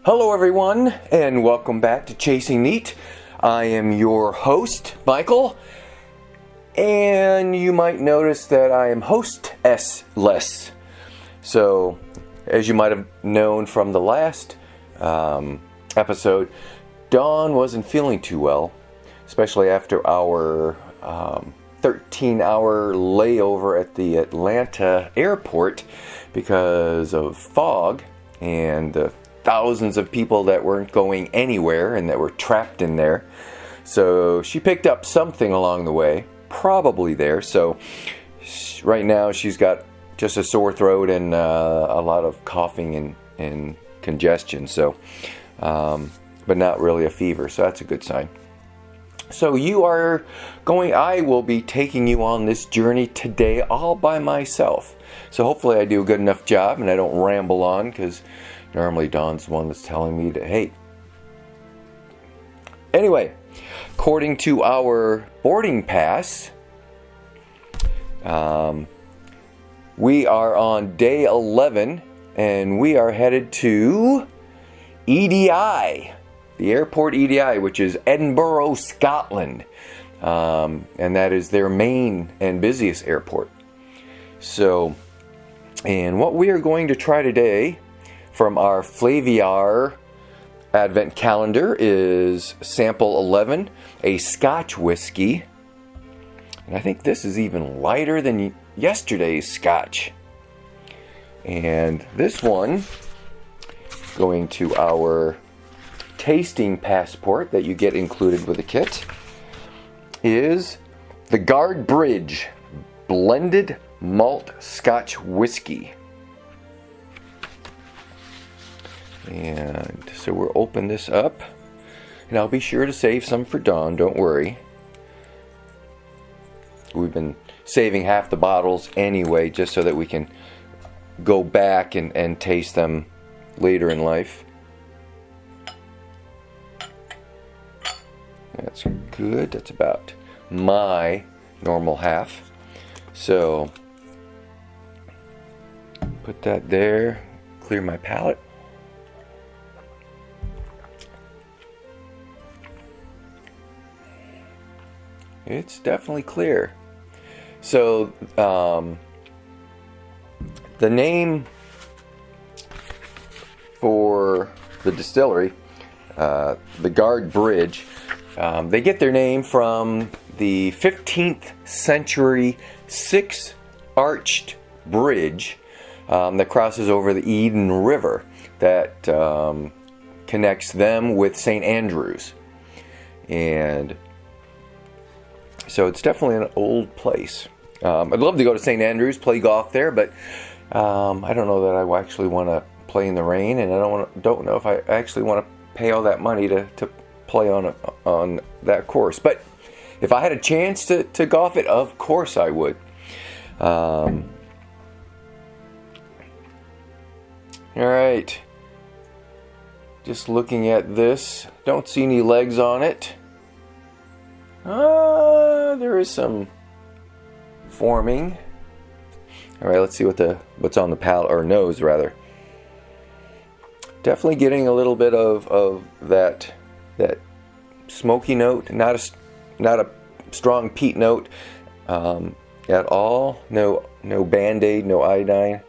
Hello everyone, and welcome back to Chasing Neat. I am your host, Michael, and you might notice that I am host-less. So, as you might have known from the last episode, Dawn wasn't feeling too well, especially after our 13-hour layover at the Atlanta airport because of fog and the thousands of people that weren't going anywhere and that were trapped in there. So she picked up something along the way, probably there. So right now she's got just a sore throat and a lot of coughing and congestion. So, but not really a fever. So that's a good sign. So I will be taking you on this journey today all by myself. So hopefully I do a good enough job and I don't ramble on, because normally Dawn's the one that's telling me to, hey. Anyway, according to our boarding pass, we are on day 11 and we are headed to EDI, the airport EDI, which is Edinburgh, Scotland. And that is their main and busiest airport. So, and what we are going to try today from our Flaviar Advent Calendar is Sample 11, a Scotch Whisky. And I think this is even lighter than yesterday's Scotch. And this one, going to our tasting passport that you get included with the kit, is the Guard Bridge Blended Malt Scotch Whisky. And so we'll open this up, and I'll be sure to save some for Dawn, don't worry. We've been saving half the bottles anyway, just so that we can go back and taste them later in life. That's good. That's about my normal half. So, put that there, clear my palate. It's definitely clear. So, the name for the distillery, the Guard Bridge, they get their name from the 15th century six-arched bridge that crosses over the Eden River that connects them with St. Andrews. And so it's definitely an old place. I'd love to go to St. Andrews, play golf there, but I don't know that I actually want to play in the rain, and I don't know if I actually want to pay all that money to play on that course. But if I had a chance to golf it, of course I would. All right. Just looking at this, don't see any legs on it. There is some forming. All right, let's see what's on the palate, or nose rather. Definitely getting a little bit of that smoky note, not a strong peat note at all. No Band-Aid, no iodine.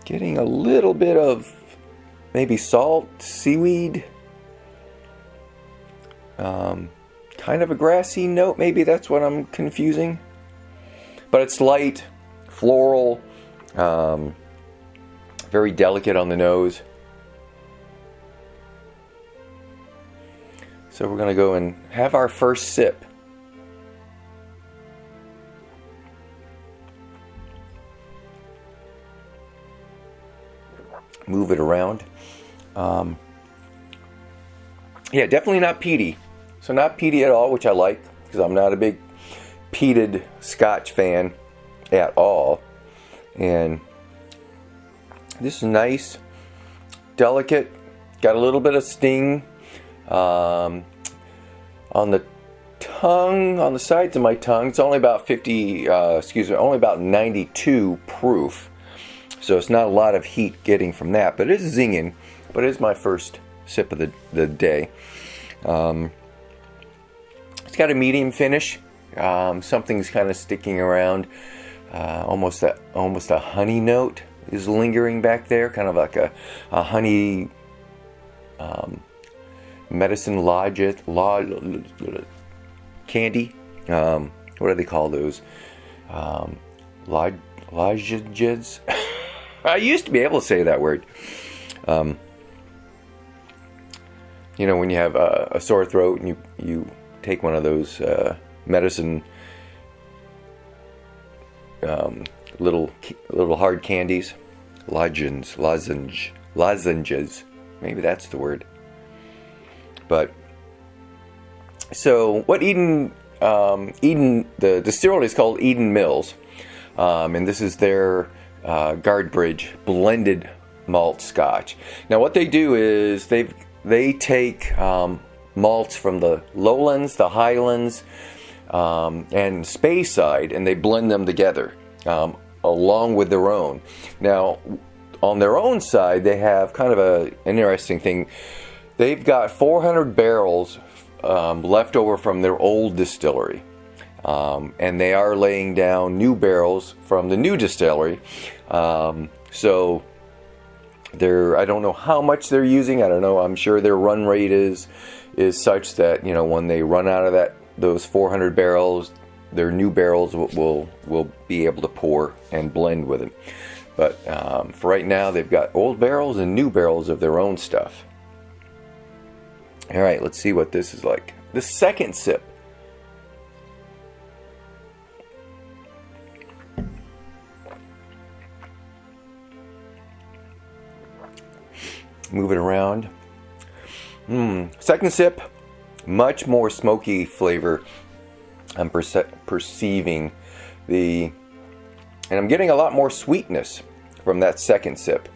Getting a little bit of maybe salt, seaweed, kind of a grassy note. Maybe that's what I'm confusing. But it's light, floral, very delicate on the nose. So we're going to go and have our first sip. Move it around. Yeah, definitely not peaty. So not peaty at all, which I like, because I'm not a big peated Scotch fan at all. And this is nice, delicate, got a little bit of sting on the tongue, on the sides of my tongue. It's only about only about 92 proof. So it's not a lot of heat getting from that, but it is zinging. But it is my first sip of the day. It's got a medium finish. Something's kind of sticking around. Almost a honey note is lingering back there, kind of like a honey medicine lodge candy. What do they call those? Lozenges. I used to be able to say that word. You know, when you have a sore throat and you take one of those medicine little hard candies, lozenges. Maybe that's the word. But so what Eden, the distillery is called Eden Mills, and this is their Guardbridge Blended Malt Scotch. Now what they do is they take malts from the Lowlands, the Highlands, and Speyside, and they blend them together along with their own. Now, on their own side, they have kind of an interesting thing. They've got 400 barrels left over from their old distillery, and they are laying down new barrels from the new distillery. So I don't know how much they're using. I don't know. I'm sure their run rate is such that, you know, when they run out of those 400 barrels, their new barrels will be able to pour and blend with it. But for right now, they've got old barrels and new barrels of their own stuff. All right, let's see what this is like. The second sip. Move it around. Second sip, much more smoky flavor. I'm perceiving and I'm getting a lot more sweetness from that second sip.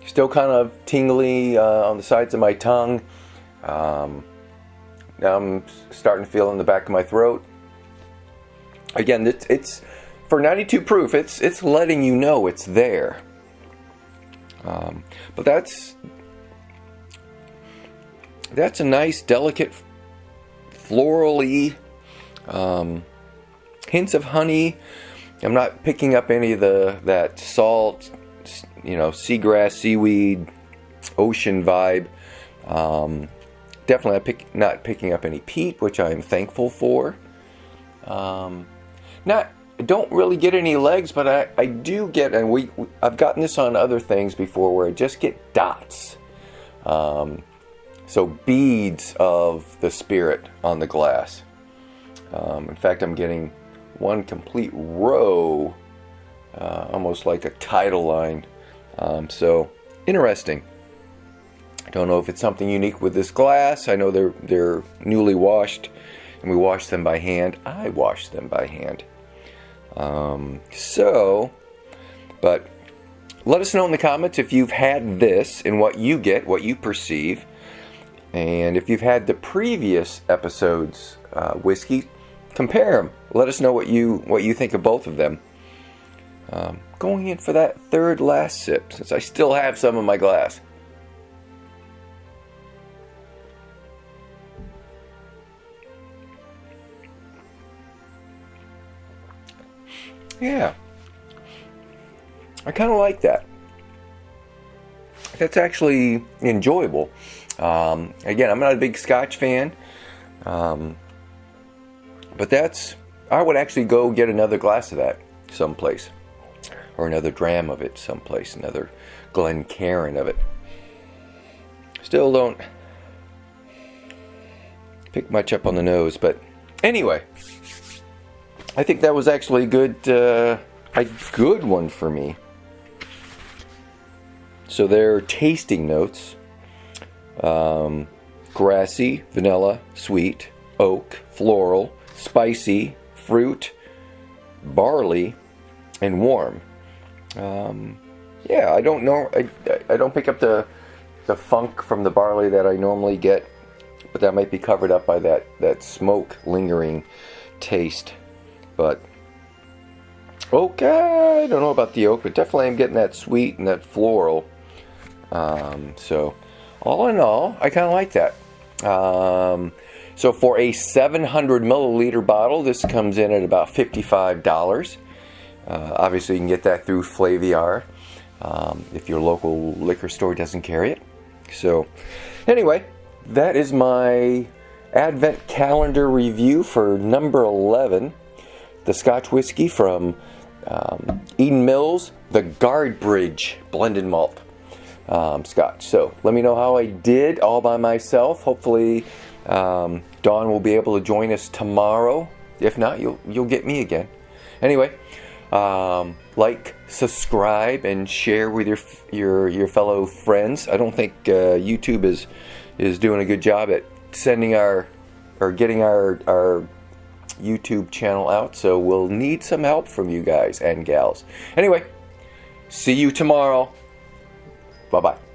Still kind of tingly on the sides of my tongue. Now I'm starting to feel in the back of my throat. Again, it's for 92 proof. It's letting you know it's there. But that's a nice, delicate, florally, hints of honey. I'm not picking up any of that salt, you know, seagrass, seaweed, ocean vibe. Definitely not picking up any peat, which I'm thankful for. I don't really get any legs, but I do get, and I've gotten this on other things before, where I just get dots. So beads of the spirit on the glass. In fact, I'm getting one complete row, almost like a tidal line. So interesting. I don't know if it's something unique with this glass. I know they're newly washed, and we wash them by hand. I wash them by hand. But let us know in the comments if you've had this and what you get, what you perceive. And if you've had the previous episode's whiskey, compare them. Let us know what you think of both of them. Going in for that third last sip, since I still have some in my glass. Yeah, I kind of like that. That's actually enjoyable. Again, I'm not a big Scotch fan, but I would actually go get another glass of that someplace, or another dram of it someplace, another Glencairn of it. Still don't pick much up on the nose, but anyway, I think that was actually a good one for me. So their tasting notes: grassy, vanilla, sweet, oak, floral, spicy, fruit, barley, and warm. Yeah, I don't know. I don't pick up the funk from the barley that I normally get, but that might be covered up by that smoke lingering taste. But oak. I don't know about the oak, but definitely I'm getting that sweet and that floral. So all in all, I kind of like that. So for a 700 milliliter bottle, this comes in at about $55. Obviously, you can get that through Flaviar if your local liquor store doesn't carry it. So anyway, that is my Advent calendar review for number 11, the Scotch whiskey from Eden Mills, the Guardbridge Blended Malt Scotch. So let me know how I did all by myself. Hopefully Dawn will be able to join us tomorrow. If not, you'll get me again. Anyway, like, subscribe, and share with your fellow friends. I don't think YouTube is doing a good job at getting our YouTube channel out, so we'll need some help from you guys and gals. Anyway, see you tomorrow. Bye-bye.